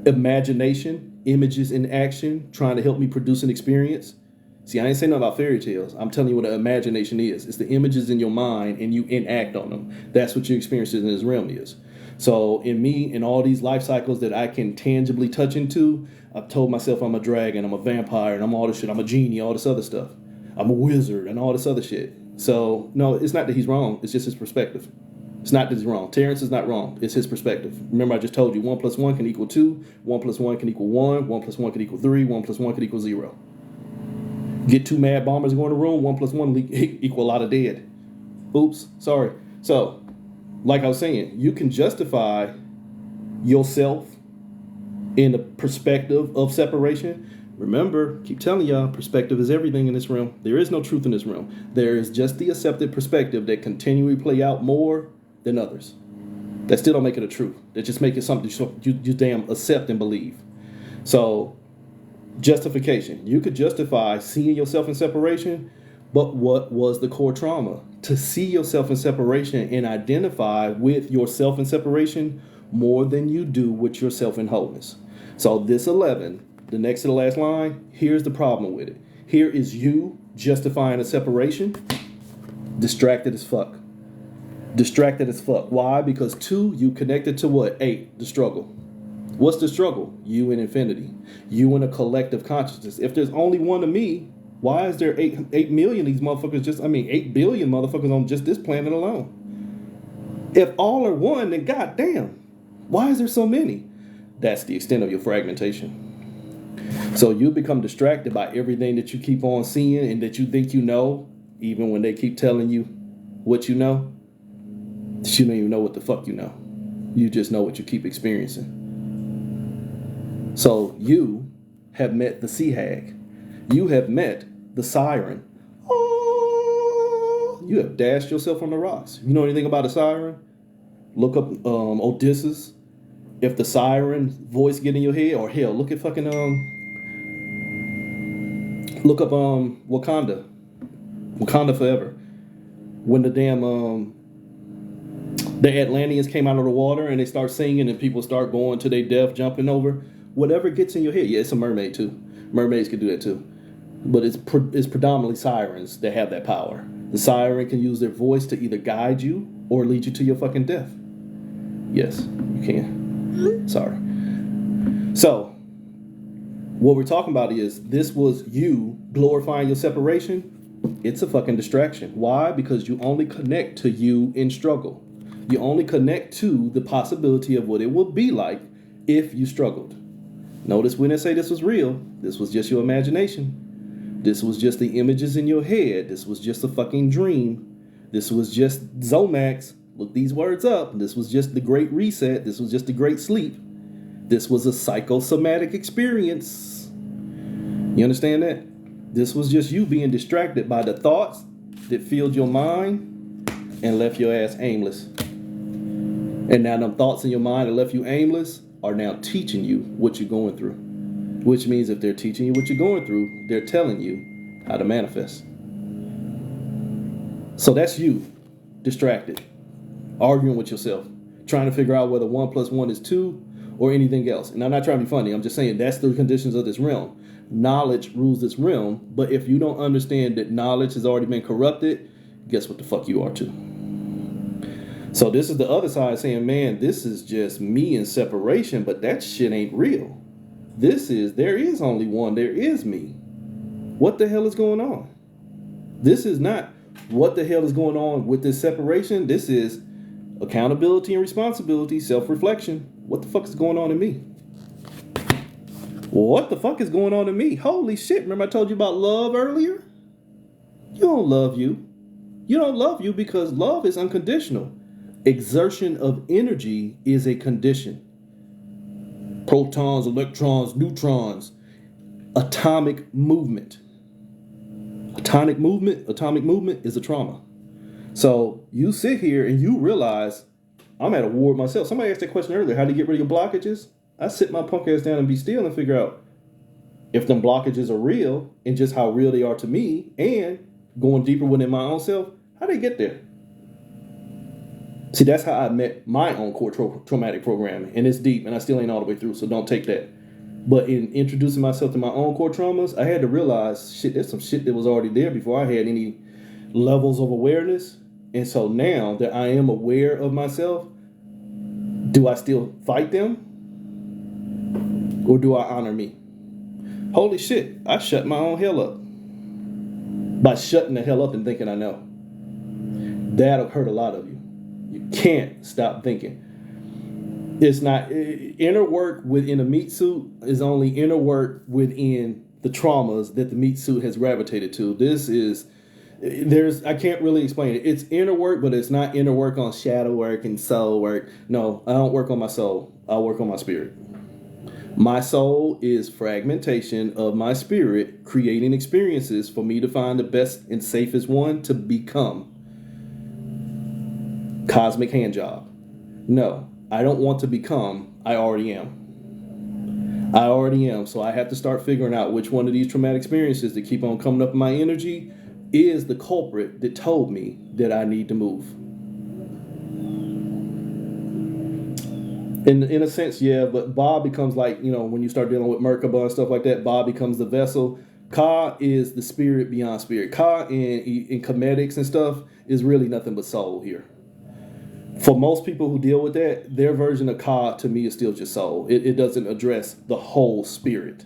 imagination, images in action, trying to help me produce an experience. See, I ain't saying nothing about fairy tales. I'm telling you what an imagination is. It's the images in your mind and you enact on them. That's what your experience in this realm is. So in me, in all these life cycles that I can tangibly touch into, I've told myself I'm a dragon, I'm a vampire, and I'm all this shit. I'm a genie, all this other stuff. I'm a wizard and all this other shit. So no, it's not that he's wrong. It's just his perspective. It's not that he's wrong. Terrence is not wrong. It's his perspective. Remember, I just told you 1 + 1 can equal 2. 1 + 1 can equal 1. 1 + 1 can equal 3. 1 + 1 can equal 0. Get 2 mad bombers going in the room. 1 + 1 equal a lot of dead. Oops, sorry. So, like I was saying, you can justify yourself in the perspective of separation. Remember, keep telling y'all, perspective is everything in this realm. There is no truth in this realm. There is just the accepted perspective that continually play out more than others. That still don't make it a truth. That just make it something you damn accept and believe. So, justification. You could justify seeing yourself in separation, but what was the core trauma? To see yourself in separation and identify with yourself in separation more than you do with yourself in wholeness. So this 11, the next to the last line, here's the problem with it. Here is you justifying a separation, distracted as fuck. Distracted as fuck. Why? Because 2, you connected to what? 8, the struggle. What's the struggle? You and infinity. You and a collective consciousness. If there's only one of me, why is there 8 million of these motherfuckers 8 billion motherfuckers on just this planet alone? If all are one, then goddamn, why is there so many? That's the extent of your fragmentation. So you become distracted by everything that you keep on seeing and that you think you know, even when they keep telling you what you know. You don't even know what the fuck you know. You just know what you keep experiencing. So you have met the sea hag. You have met the siren. Oh, you have dashed yourself on the rocks. You know anything about a siren? Look up Odysseus. If the siren voice get in your head, or hell, look at fucking look up Wakanda. Wakanda Forever. When the damn the Atlanteans came out of the water and they start singing and people start going to their death, jumping over. Whatever gets in your head. Yeah, it's a mermaid too. Mermaids can do that too. But it's predominantly sirens that have that power. The siren can use their voice to either guide you or lead you to your fucking death. Yes, you can. Sorry. So, What we're talking about is this was you glorifying your separation. It's a fucking distraction. Why? Because you only connect to you in struggle. You only connect to the possibility of what it would be like if you struggled. Notice when I say this was real, this was just your imagination. This was just the images in your head. This was just a fucking dream. This was just Zomax. Look these words up. This was just the great reset. This was just the great sleep. This was a psychosomatic experience. You understand that? This was just you being distracted by the thoughts that filled your mind and left your ass aimless. And now them thoughts in your mind that left you aimless are now teaching you what you're going through. Which means if they're teaching you what you're going through, they're telling you how to manifest. So that's you, distracted, arguing with yourself, trying to figure out whether 1 + 1 is 2 or anything else. And I'm not trying to be funny. I'm just saying that's the conditions of this realm. Knowledge rules this realm. But if you don't understand that knowledge has already been corrupted, guess what the fuck you are too. So this is the other side saying, man, this is just me in separation, but that shit ain't real. There is only one, there is me. What the hell is going on? This is not what the hell is going on with this separation. This is accountability and responsibility, self-reflection. What the fuck is going on in me? What the fuck is going on in me? Holy shit, remember I told you about love earlier? You don't love you. You don't love you because love is unconditional. Exertion of energy is a condition. Protons, electrons, neutrons, atomic movement. Atomic movement is a trauma. So you sit here and you realize I'm at a war with myself. Somebody asked that question earlier, how do you get rid of your blockages? I sit my punk ass down and be still and figure out if them blockages are real and just how real they are to me, and going deeper within my own self, how they get there? See, that's how I met my own core traumatic programming. And it's deep and I still ain't all the way through, so don't take that. But in introducing myself to my own core traumas, I had to realize, shit, there's some shit that was already there before I had any levels of awareness. And so now that I am aware of myself, do I still fight them? Or do I honor me? Holy shit, I shut my own hell up. By shutting the hell up and thinking I know. That'll hurt a lot of you. You can't stop thinking. It's not inner work within a meat suit is only inner work within the traumas that the meat suit has gravitated to. I can't really explain it. It's inner work, but it's not inner work on shadow work and soul work. No, I don't work on my soul. I work on my spirit. My soul is fragmentation of my spirit, creating experiences for me to find the best and safest one to become. Cosmic hand job. No, I don't want to become. I already am. I already am. So I have to start figuring out which one of these traumatic experiences that keep on coming up in my energy is the culprit that told me that I need to move. In a sense, yeah, but Ba becomes like, when you start dealing with Merkaba and stuff like that, Ba becomes the vessel. Ka is the spirit beyond spirit. Ka in comedics and stuff is really nothing but soul here. For most people who deal with that, their version of Ka to me is still just soul. It doesn't address the whole spirit.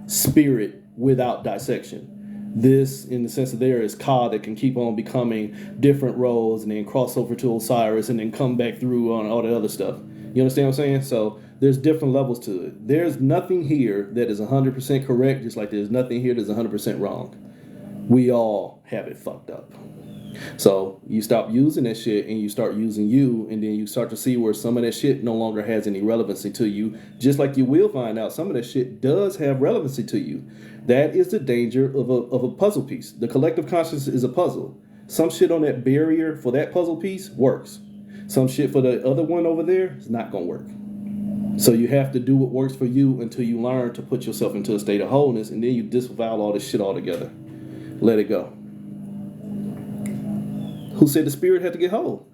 Spirit without dissection. This, in the sense that there is Ka that can keep on becoming different roles and then cross over to Osiris and then come back through on all the other stuff. You understand what I'm saying? So there's different levels to it. There's nothing here that is 100% correct, just like there's nothing here that's 100% wrong. We all have it fucked up. So you stop using that shit and you start using you, and then you start to see where some of that shit no longer has any relevancy to you. Just like you will find out some of that shit does have relevancy to you. That is the danger of a puzzle piece. The collective consciousness is a puzzle. Some shit on that barrier for that puzzle piece works. Some shit for the other one over there is not going to work. So you have to do what works for you until you learn to put yourself into a state of wholeness, and then you disavow all this shit altogether. Let it go. Who said the spirit had to get whole?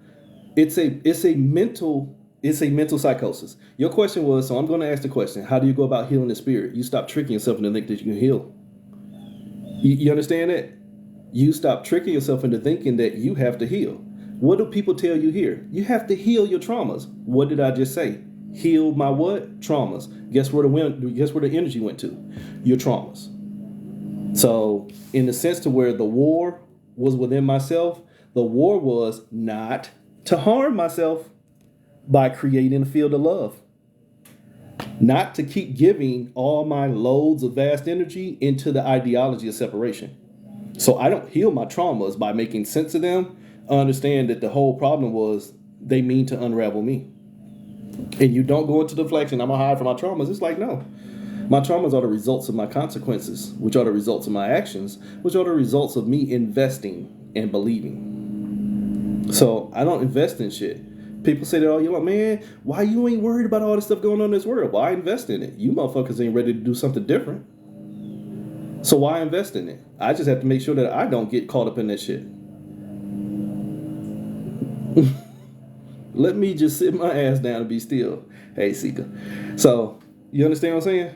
It's a mental psychosis. Your question was, so I'm going to ask the question, how do you go about healing the spirit? You stop tricking yourself into thinking that you can heal. You understand that? You stop tricking yourself into thinking that you have to heal. What do people tell you here? You have to heal your traumas. What did I just say? healed my what? Traumas. Guess where the energy went to? Your traumas. So, in the sense to where the war was within myself, the war was not to harm myself by creating a field of love. Not to keep giving all my loads of vast energy into the ideology of separation. So I don't heal my traumas by making sense of them. I understand that the whole problem was they mean to unravel me. And you don't go into deflection, I'm going to hide from my traumas. It's like, no. My traumas are the results of my consequences, which are the results of my actions, which are the results of me investing and believing. So I don't invest in shit. People say that all year long, man, why you ain't worried about all this stuff going on in this world? Why invest in it? You motherfuckers ain't ready to do something different. So why invest in it? I just have to make sure that I don't get caught up in that shit. Let me just sit my ass down and be still. Hey, Sika. So, you understand what I'm saying?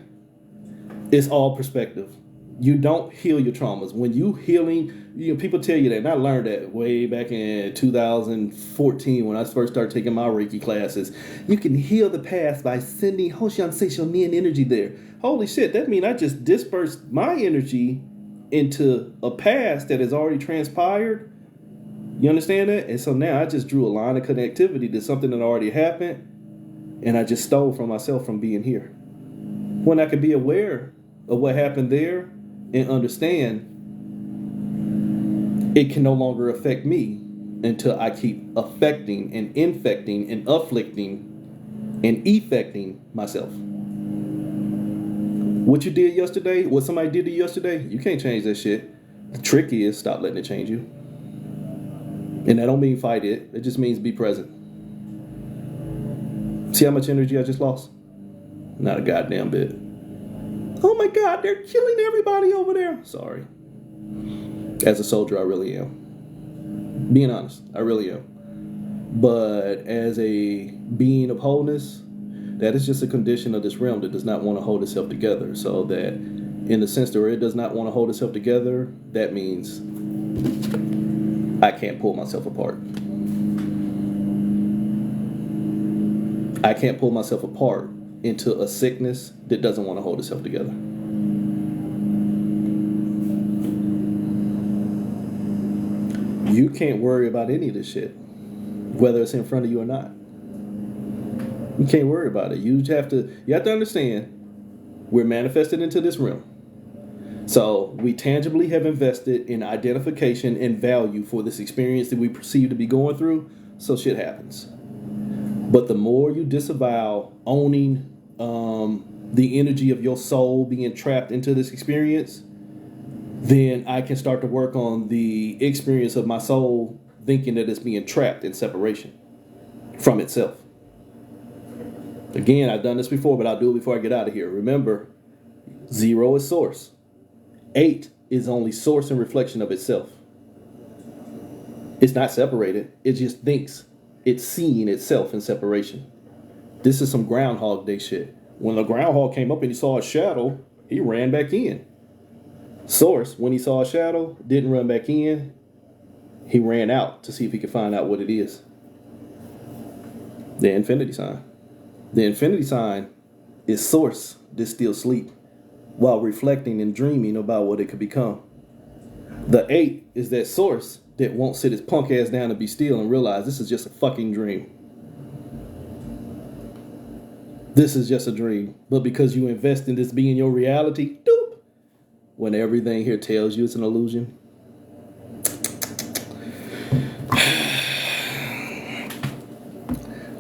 It's all perspective. You don't heal your traumas. When you healing, people tell you that. And I learned that way back in 2014 when I first started taking my Reiki classes. You can heal the past by sending Hoshan Seisho Nin energy there. Holy shit, that means I just dispersed my energy into a past that has already transpired. You understand that? And so now I just drew a line of connectivity to something that already happened. And I just stole from myself from being here. When I can be aware of what happened there and understand it can no longer affect me until I keep affecting and infecting and afflicting and effecting myself. What you did yesterday, what somebody did to you yesterday, you can't change that shit. The trick is stop letting it change you. And that don't mean fight it. It just means be present. See how much energy I just lost? Not a goddamn bit. Oh my God, they're killing everybody over there. Sorry. As a soldier, I really am. Being honest, I really am. But as a being of wholeness, that is just a condition of this realm that does not want to hold itself together. So that in the sense that it does not want to hold itself together, that means I can't pull myself apart. I can't pull myself apart into a sickness that doesn't want to hold itself together. You can't worry about any of this shit, whether it's in front of you or not. You can't worry about it. You have to understand we're manifested into this realm. So we tangibly have invested in identification and value for this experience that we perceive to be going through, so shit happens. But the more you disavow owning the energy of your soul being trapped into this experience, then I can start to work on the experience of my soul thinking that it's being trapped in separation from itself. Again, I've done this before, but I'll do it before I get out of here. Remember, 0 is source. 8 is only source and reflection of itself. It's not separated. It just thinks it's seeing itself in separation. This is some Groundhog Day shit. When the groundhog came up and he saw a shadow, he ran back in. Source, when he saw a shadow, didn't run back in. He ran out to see if he could find out what it is. The infinity sign. The infinity sign is source that still sleep while reflecting and dreaming about what it could become. The 8 is that source that won't sit his punk ass down and be still and realize this is just a fucking dream. This is just a dream. But because you invest in this being your reality, doop, when everything here tells you it's an illusion.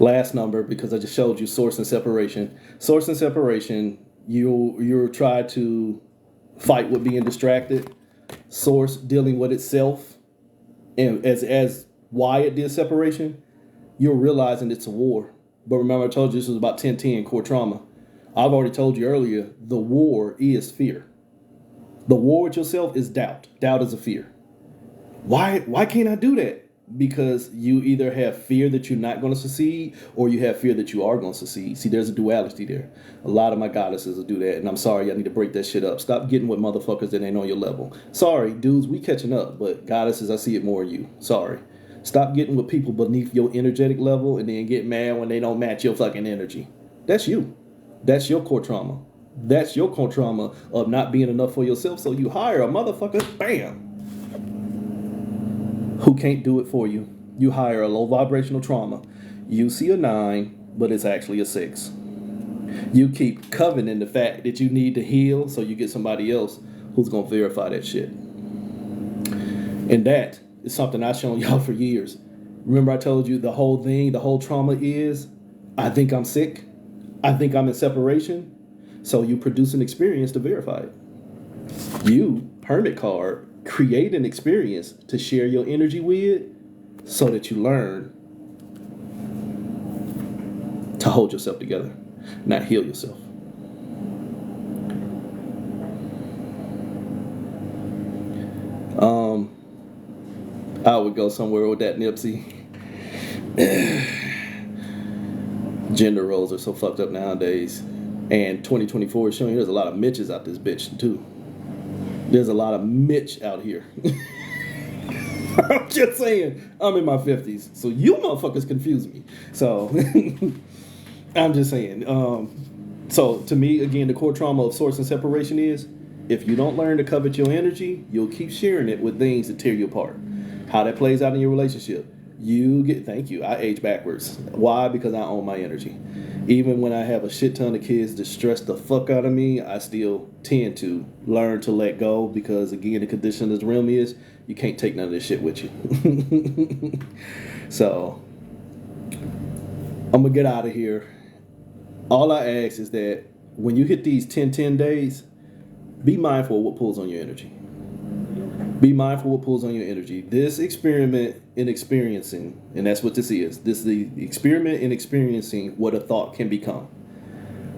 Last number, because I just showed you source and separation. Source and separation, you're trying to fight with being distracted. Source dealing with itself, and as why it did separation, you're realizing it's a war. But remember, I told you this was about 1010 core trauma. I've already told you earlier, the war is fear. The war with yourself is doubt. Doubt is a fear. Why can't I do that? Because you either have fear that you're not going to succeed, or you have fear that you are going to succeed. See, there's a duality there. A lot of my goddesses will do that, and I'm sorry, I need to break that shit up. Stop getting with motherfuckers that ain't on your level. Sorry, dudes, we catching up, but goddesses, I see it more in you. Sorry. Stop getting with people beneath your energetic level and then get mad when they don't match your fucking energy. That's you. That's your core trauma. That's your core trauma of not being enough for yourself. So you hire a motherfucker, bam, who can't do it for you. You hire a low vibrational trauma. You see a 9, but it's actually a 6. You keep coveting the fact that you need to heal, so you get somebody else who's going to verify that shit. And that is something I've shown y'all for years. Remember I told you the whole thing, the whole trauma is, I think I'm sick. I think I'm in separation. So you produce an experience to verify it. You, hermit card, create an experience to share your energy with so that you learn to hold yourself together, not heal yourself. I would go somewhere with that, Nipsey. Gender roles are so fucked up nowadays. And 2024 is showing there's a lot of Mitches out this bitch, too. There's a lot of Mitch out here. I'm just saying, I'm in my 50s. So you motherfuckers confuse me. So, I'm just saying. So, to me, again, the core trauma of source and separation is, if you don't learn to covet your energy, you'll keep sharing it with things that tear you apart. How that plays out in your relationship. Thank you, I age backwards. Why? Because I own my energy. Even when I have a shit ton of kids that stress the fuck out of me, I still tend to learn to let go because, again, the condition of this realm is you can't take none of this shit with you. So, I'm going to get out of here. All I ask is that when you hit these 10-10 days, be mindful of what pulls on your energy. Be mindful what pulls on your energy. This experiment in experiencing, and that's what this is. This is the experiment in experiencing what a thought can become.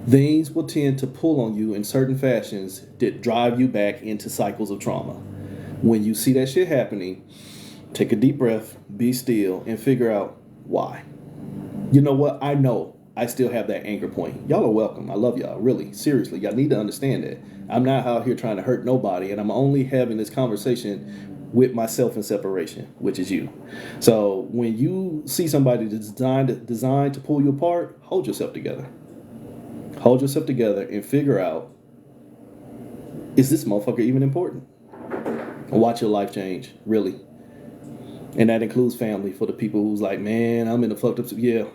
Things will tend to pull on you in certain fashions that drive you back into cycles of trauma. When you see that shit happening, take a deep breath, be still, and figure out why. You know what? I know I still have that anchor point. Y'all are welcome. I love y'all. Really. Seriously. Y'all need to understand that. I'm not out here trying to hurt nobody, and I'm only having this conversation with myself in separation, which is you. So when you see somebody that's designed to pull you apart, hold yourself together. Hold yourself together and figure out, is this motherfucker even important? And watch your life change, really. And that includes family for the people who's like, man, I'm in the fucked up. Yeah,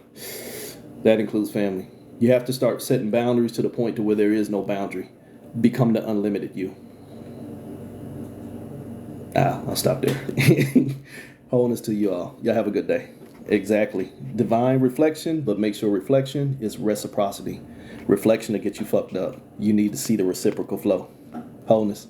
that includes family. You have to start setting boundaries to the point to where there is no boundary. Become the unlimited you. I'll stop there. Wholeness to you all. Y'all have a good day. Exactly. Divine reflection, but make sure reflection is reciprocity. Reflection to get you fucked up. You need to see the reciprocal flow. Wholeness.